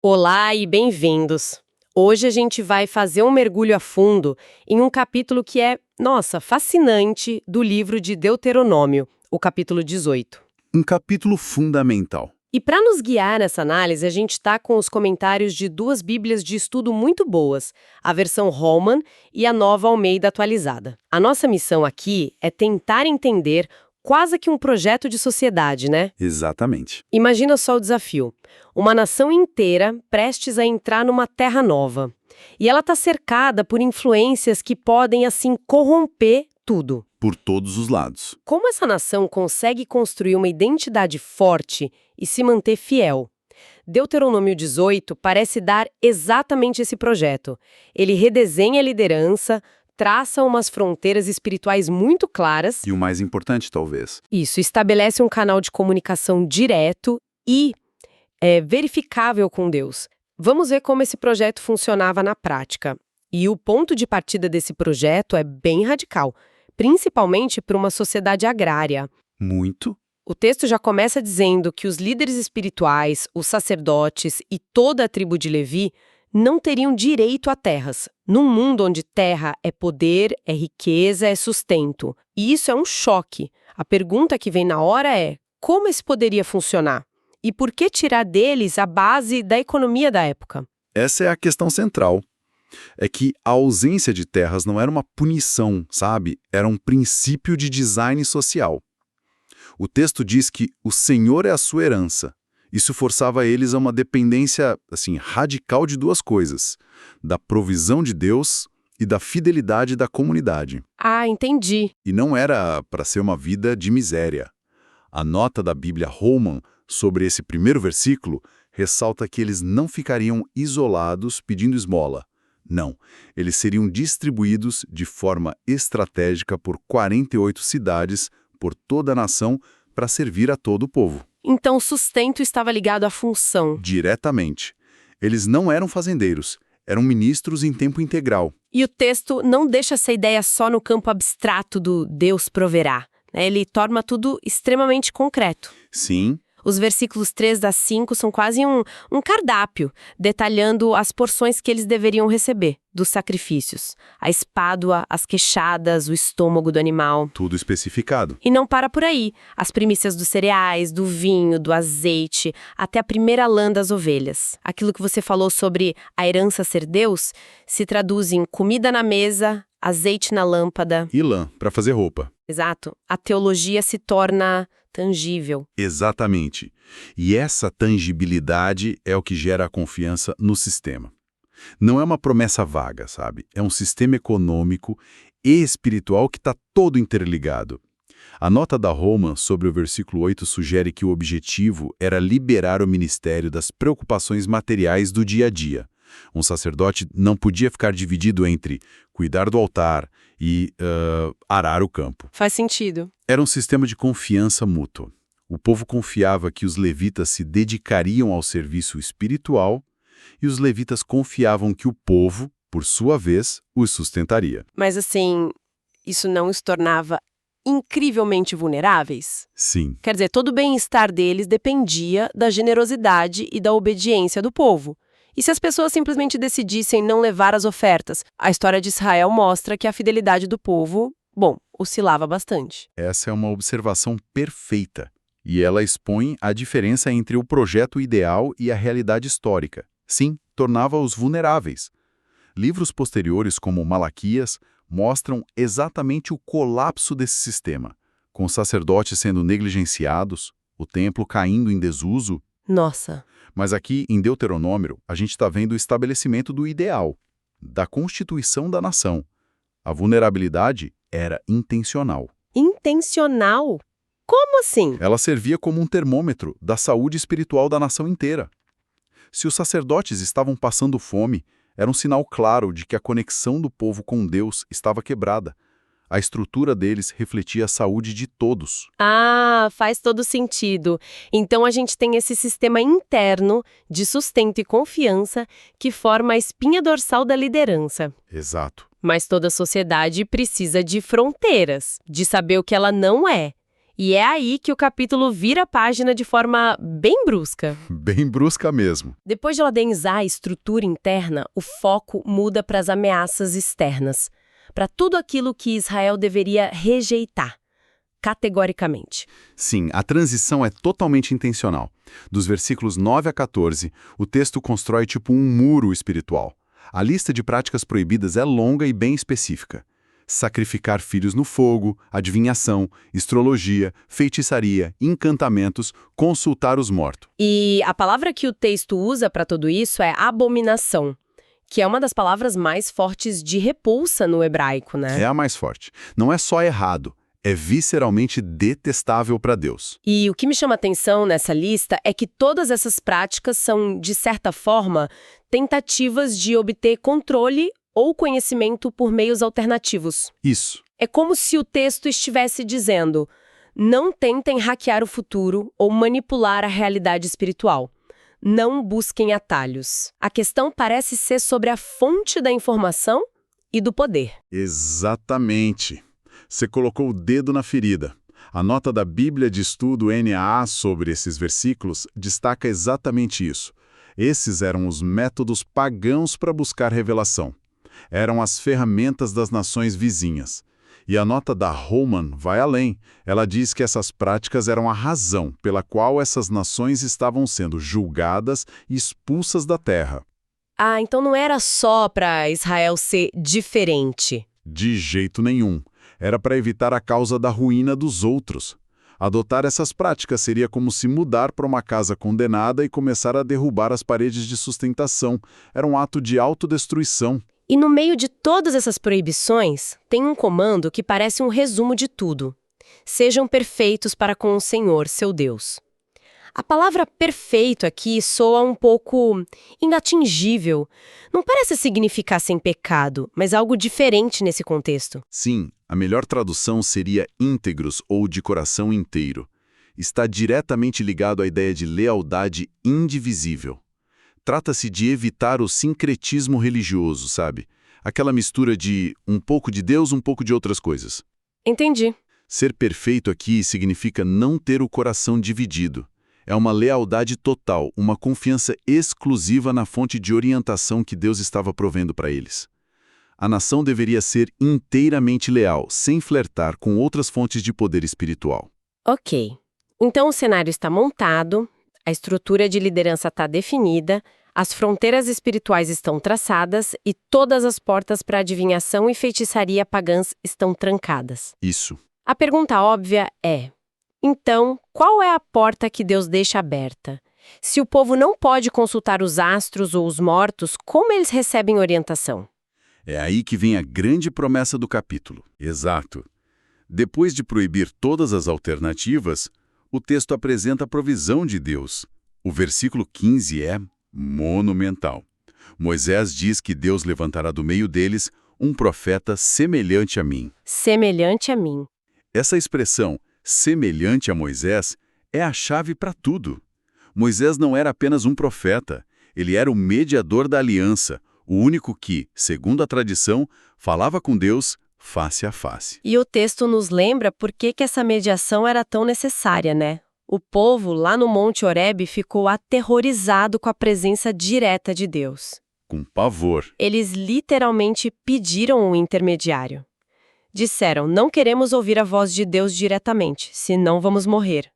Olá e bem-vindos! Hoje a gente vai fazer um mergulho a fundo em um capítulo que é, fascinante do livro de Deuteronômio, o capítulo 18. Um capítulo fundamental. E para nos guiar nessa análise, a gente está com os comentários de duas bíblias de estudo muito boas, a versão Holman e a Nova Almeida atualizada. A nossa missão aqui é tentar entender quase que um projeto de sociedade, né? Exatamente. Imagina só o desafio. Uma nação inteira prestes a entrar numa terra nova. E ela está cercada por influências que podem, assim, corromper tudo. Por todos os lados. Como essa nação consegue construir uma identidade forte e se manter fiel? Deuteronômio 18 parece dar exatamente esse projeto. Ele redesenha a liderança, traça umas fronteiras espirituais muito claras. E o mais importante, talvez. Isso, estabelece um canal de comunicação direto e verificável com Deus. Vamos ver como esse projeto funcionava na prática. E o ponto de partida desse projeto é bem radical, principalmente para uma sociedade agrária. Muito. O texto já começa dizendo que os líderes espirituais, os sacerdotes e toda a tribo de Levi não teriam direito a terras, num mundo onde terra é poder, é riqueza, é sustento. E isso é um choque. A pergunta que vem na hora é: como isso poderia funcionar? E por que tirar deles a base da economia da época? Essa é a questão central. É que a ausência de terras não era uma punição, sabe? Era um princípio de design social. O texto diz que o Senhor é a sua herança. Isso forçava eles a uma dependência, radical de duas coisas: da provisão de Deus e da fidelidade da comunidade. Ah, entendi. E não era para ser uma vida de miséria. A nota da Bíblia Holman sobre esse primeiro versículo ressalta que eles não ficariam isolados pedindo esmola. Não, eles seriam distribuídos de forma estratégica por 48 cidades por toda a nação para servir a todo o povo. Então o sustento estava ligado à função. Diretamente. Eles não eram fazendeiros, eram ministros em tempo integral. E o texto não deixa essa ideia só no campo abstrato do Deus proverá, né? Ele torna tudo extremamente concreto. Sim. Os versículos 3 a 5 são quase um cardápio, detalhando as porções que eles deveriam receber dos sacrifícios. A espádua, as queixadas, o estômago do animal. Tudo especificado. E não para por aí. As primícias dos cereais, do vinho, do azeite, até a primeira lã das ovelhas. Aquilo que você falou sobre a herança ser Deus, se traduz em comida na mesa, azeite na lâmpada. E lã, para fazer roupa. Exato. A teologia se torna tangível. Exatamente. E essa tangibilidade é o que gera a confiança no sistema. Não é uma promessa vaga, sabe? É um sistema econômico e espiritual que está todo interligado. A nota da Holman sobre o versículo 8 sugere que o objetivo era liberar o ministério das preocupações materiais do dia a dia. Um sacerdote não podia ficar dividido entre cuidar do altar e arar o campo. Faz sentido. Era um sistema de confiança mútua. O povo confiava que os levitas se dedicariam ao serviço espiritual e os levitas confiavam que o povo, por sua vez, os sustentaria. Mas isso não os tornava incrivelmente vulneráveis? Sim. Quer dizer, todo o bem-estar deles dependia da generosidade e da obediência do povo. E se as pessoas simplesmente decidissem não levar as ofertas? A história de Israel mostra que a fidelidade do povo, oscilava bastante. Essa é uma observação perfeita. E ela expõe a diferença entre o projeto ideal e a realidade histórica. Sim, tornava-os vulneráveis. Livros posteriores, como Malaquias, mostram exatamente o colapso desse sistema, com os sacerdotes sendo negligenciados, o templo caindo em desuso. Nossa! Mas aqui, em Deuteronômio, a gente está vendo o estabelecimento do ideal, da constituição da nação. A vulnerabilidade era intencional. Intencional? Como assim? Ela servia como um termômetro da saúde espiritual da nação inteira. Se os sacerdotes estavam passando fome, era um sinal claro de que a conexão do povo com Deus estava quebrada. A estrutura deles refletia a saúde de todos. Ah, faz todo sentido. Então a gente tem esse sistema interno de sustento e confiança que forma a espinha dorsal da liderança. Exato. Mas toda sociedade precisa de fronteiras, de saber o que ela não é. E é aí que o capítulo vira a página de forma bem brusca. Bem brusca mesmo. Depois de ladenizar a estrutura interna, o foco muda para as ameaças externas, para tudo aquilo que Israel deveria rejeitar, categoricamente. Sim, a transição é totalmente intencional. Dos versículos 9 a 14, o texto constrói tipo um muro espiritual. A lista de práticas proibidas é longa e bem específica. Sacrificar filhos no fogo, adivinhação, astrologia, feitiçaria, encantamentos, consultar os mortos. E a palavra que o texto usa para tudo isso é abominação, que é uma das palavras mais fortes de repulsa no hebraico, né? É a mais forte. Não é só errado, é visceralmente detestável para Deus. E o que me chama atenção nessa lista é que todas essas práticas são, de certa forma, tentativas de obter controle ou conhecimento por meios alternativos. Isso. É como se o texto estivesse dizendo: não tentem hackear o futuro ou manipular a realidade espiritual. Não busquem atalhos. A questão parece ser sobre a fonte da informação e do poder. Exatamente. Você colocou o dedo na ferida. A nota da Bíblia de Estudo NAA sobre esses versículos destaca exatamente isso. Esses eram os métodos pagãos para buscar revelação. Eram as ferramentas das nações vizinhas. E a nota da Holman vai além. Ela diz que essas práticas eram a razão pela qual essas nações estavam sendo julgadas e expulsas da terra. Ah, então não era só para Israel ser diferente. De jeito nenhum. Era para evitar a causa da ruína dos outros. Adotar essas práticas seria como se mudar para uma casa condenada e começar a derrubar as paredes de sustentação. Era um ato de autodestruição. E no meio de todas essas proibições, tem um comando que parece um resumo de tudo. Sejam perfeitos para com o Senhor, seu Deus. A palavra perfeito aqui soa um pouco inatingível. Não parece significar sem pecado, mas algo diferente nesse contexto. Sim, a melhor tradução seria íntegros ou de coração inteiro. Está diretamente ligado à ideia de lealdade indivisível. Trata-se de evitar o sincretismo religioso, sabe? Aquela mistura de um pouco de Deus, um pouco de outras coisas. Entendi. Ser perfeito aqui significa não ter o coração dividido. É uma lealdade total, uma confiança exclusiva na fonte de orientação que Deus estava provendo para eles. A nação deveria ser inteiramente leal, sem flertar com outras fontes de poder espiritual. Ok. Então o cenário está montado, a estrutura de liderança está definida, as fronteiras espirituais estão traçadas e todas as portas para adivinhação e feitiçaria pagãs estão trancadas. Isso. A pergunta óbvia é: então, qual é a porta que Deus deixa aberta? Se o povo não pode consultar os astros ou os mortos, como eles recebem orientação? É aí que vem a grande promessa do capítulo. Exato. Depois de proibir todas as alternativas, o texto apresenta a provisão de Deus. O versículo 15 é monumental. Moisés diz que Deus levantará do meio deles um profeta semelhante a mim. Semelhante a mim. Essa expressão, semelhante a Moisés, é a chave para tudo. Moisés não era apenas um profeta, ele era o mediador da aliança, o único que, segundo a tradição, falava com Deus face a face. E o texto nos lembra por que essa mediação era tão necessária, né? O povo, lá no Monte Horebe, ficou aterrorizado com a presença direta de Deus. Com pavor. Eles literalmente pediram um intermediário. Disseram: não queremos ouvir a voz de Deus diretamente, senão vamos morrer.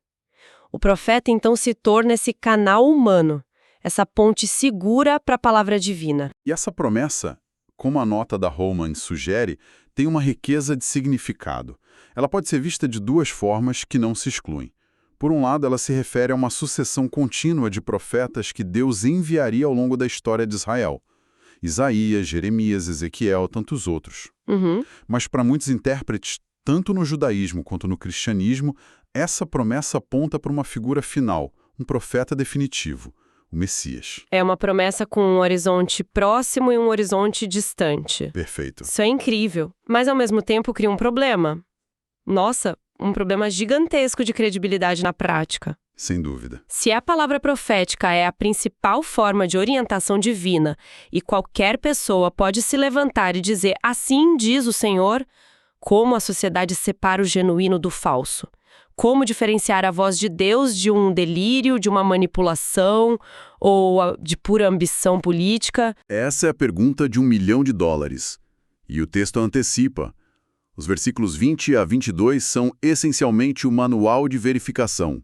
O profeta então se torna esse canal humano, essa ponte segura para a palavra divina. E essa promessa, como a nota da Holman sugere, tem uma riqueza de significado. Ela pode ser vista de duas formas que não se excluem. Por um lado, ela se refere a uma sucessão contínua de profetas que Deus enviaria ao longo da história de Israel. Isaías, Jeremias, Ezequiel, tantos outros. Mas para muitos intérpretes, tanto no judaísmo quanto no cristianismo, essa promessa aponta para uma figura final, um profeta definitivo, o Messias. É uma promessa com um horizonte próximo e um horizonte distante. Perfeito. Isso é incrível, mas ao mesmo tempo cria um problema. Nossa, um problema gigantesco de credibilidade na prática. Sem dúvida. Se a palavra profética é a principal forma de orientação divina e qualquer pessoa pode se levantar e dizer assim diz o Senhor, como a sociedade separa o genuíno do falso? como diferenciar a voz de Deus de um delírio, de uma manipulação ou de pura ambição política? Essa é a pergunta de $1 milhão. E o texto antecipa. Os versículos 20 a 22 são essencialmente o manual de verificação.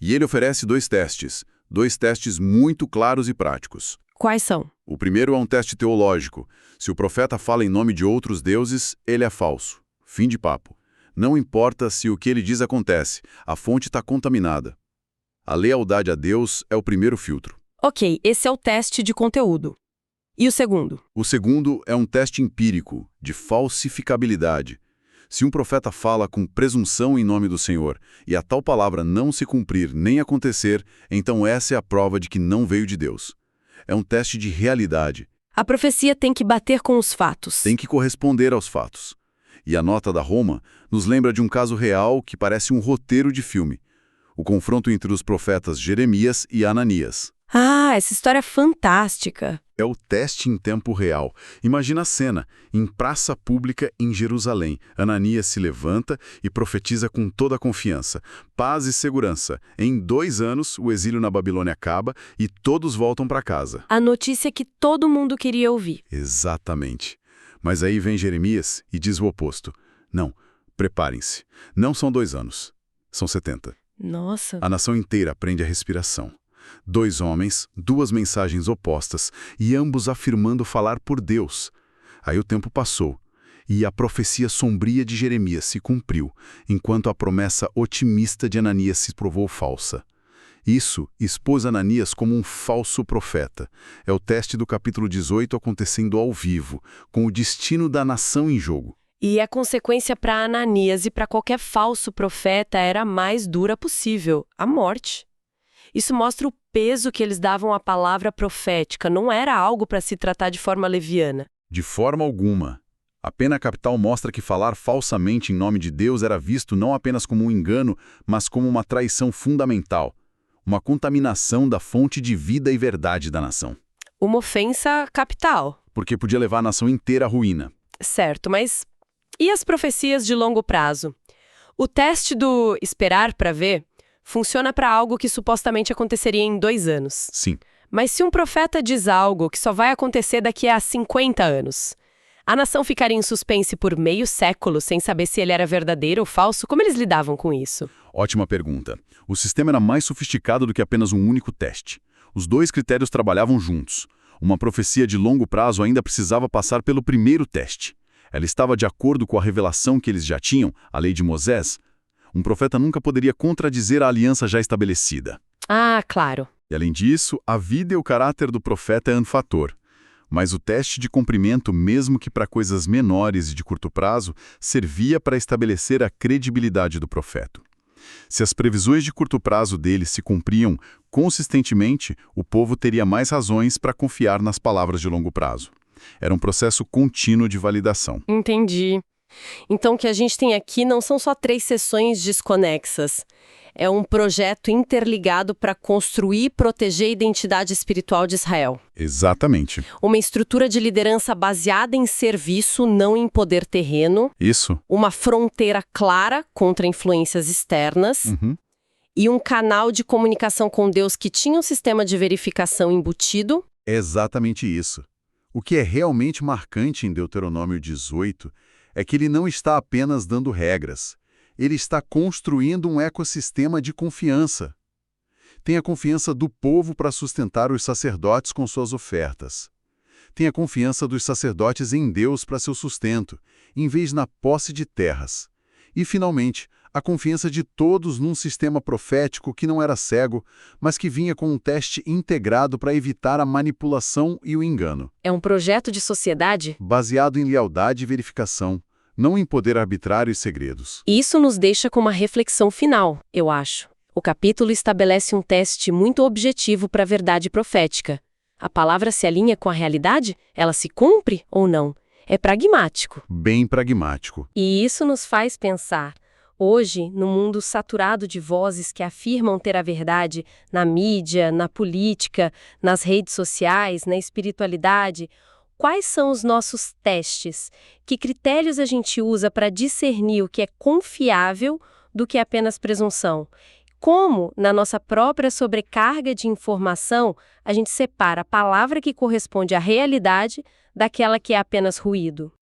E ele oferece dois testes muito claros e práticos. Quais são? O primeiro é um teste teológico. Se o profeta fala em nome de outros deuses, ele é falso. Fim de papo. Não importa se o que ele diz acontece, a fonte está contaminada. A lealdade a Deus é o primeiro filtro. Ok, esse é o teste de conteúdo. E o segundo? O segundo é um teste empírico, de falsificabilidade. Se um profeta fala com presunção em nome do Senhor e a tal palavra não se cumprir nem acontecer, então essa é a prova de que não veio de Deus. É um teste de realidade. A profecia tem que bater com os fatos. Tem que corresponder aos fatos. E a nota da Roma nos lembra de um caso real que parece um roteiro de filme. O confronto entre os profetas Jeremias e Ananias. Ah, essa história é fantástica. É o teste em tempo real. Imagina a cena, em praça pública em Jerusalém. Ananias se levanta e profetiza com toda a confiança. Paz e segurança. Em 2 anos, o exílio na Babilônia acaba e todos voltam para casa. A notícia que todo mundo queria ouvir. Exatamente. Mas aí vem Jeremias e diz o oposto. Não, preparem-se. Não são 2 anos. São 70. Nossa. A nação inteira prende a respiração. 2 homens, 2 mensagens opostas, e ambos afirmando falar por Deus. Aí o tempo passou, e a profecia sombria de Jeremias se cumpriu, enquanto a promessa otimista de Ananias se provou falsa. Isso expôs Ananias como um falso profeta. É o teste do capítulo 18 acontecendo ao vivo, com o destino da nação em jogo. E a consequência para Ananias e para qualquer falso profeta era a mais dura possível, a morte. Isso mostra o peso que eles davam à palavra profética, não era algo para se tratar de forma leviana. De forma alguma. A pena capital mostra que falar falsamente em nome de Deus era visto não apenas como um engano, mas como uma traição fundamental, uma contaminação da fonte de vida e verdade da nação. Uma ofensa capital. Porque podia levar a nação inteira à ruína. Certo, mas e as profecias de longo prazo? O teste do esperar para ver funciona para algo que supostamente aconteceria em 2 anos. Sim. Mas se um profeta diz algo que só vai acontecer daqui a 50 anos, a nação ficaria em suspense por meio século sem saber se ele era verdadeiro ou falso? Como eles lidavam com isso? Ótima pergunta. O sistema era mais sofisticado do que apenas um único teste. Os 2 critérios trabalhavam juntos. Uma profecia de longo prazo ainda precisava passar pelo primeiro teste. Ela estava de acordo com a revelação que eles já tinham, a lei de Moisés. Um profeta nunca poderia contradizer a aliança já estabelecida. Ah, claro. E além disso, a vida e o caráter do profeta é um fator. Mas o teste de cumprimento, mesmo que para coisas menores e de curto prazo, servia para estabelecer a credibilidade do profeta. Se as previsões de curto prazo dele se cumpriam consistentemente, o povo teria mais razões para confiar nas palavras de longo prazo. Era um processo contínuo de validação. Entendi. Então, o que a gente tem aqui não são só 3 sessões desconexas. É um projeto interligado para construir e proteger a identidade espiritual de Israel. Exatamente. Uma estrutura de liderança baseada em serviço, não em poder terreno. Isso. Uma fronteira clara contra influências externas. E um canal de comunicação com Deus que tinha um sistema de verificação embutido. É exatamente isso. O que é realmente marcante em Deuteronômio 18 é que ele não está apenas dando regras. Ele está construindo um ecossistema de confiança. Tem a confiança do povo para sustentar os sacerdotes com suas ofertas. Tem a confiança dos sacerdotes em Deus para seu sustento, em vez na posse de terras. E, finalmente, a confiança de todos num sistema profético que não era cego, mas que vinha com um teste integrado para evitar a manipulação e o engano. É um projeto de sociedade baseado em lealdade e verificação, não em poder arbitrário e segredos. Isso nos deixa com uma reflexão final, eu acho. O capítulo estabelece um teste muito objetivo para a verdade profética. A palavra se alinha com a realidade? Ela se cumpre ou não? É pragmático. Bem pragmático. E isso nos faz pensar. Hoje, no mundo saturado de vozes que afirmam ter a verdade na mídia, na política, nas redes sociais, na espiritualidade, quais são os nossos testes? Que critérios a gente usa para discernir o que é confiável do que apenas presunção. Como, na nossa própria sobrecarga de informação, a gente separa a palavra que corresponde à realidade daquela que é apenas ruído.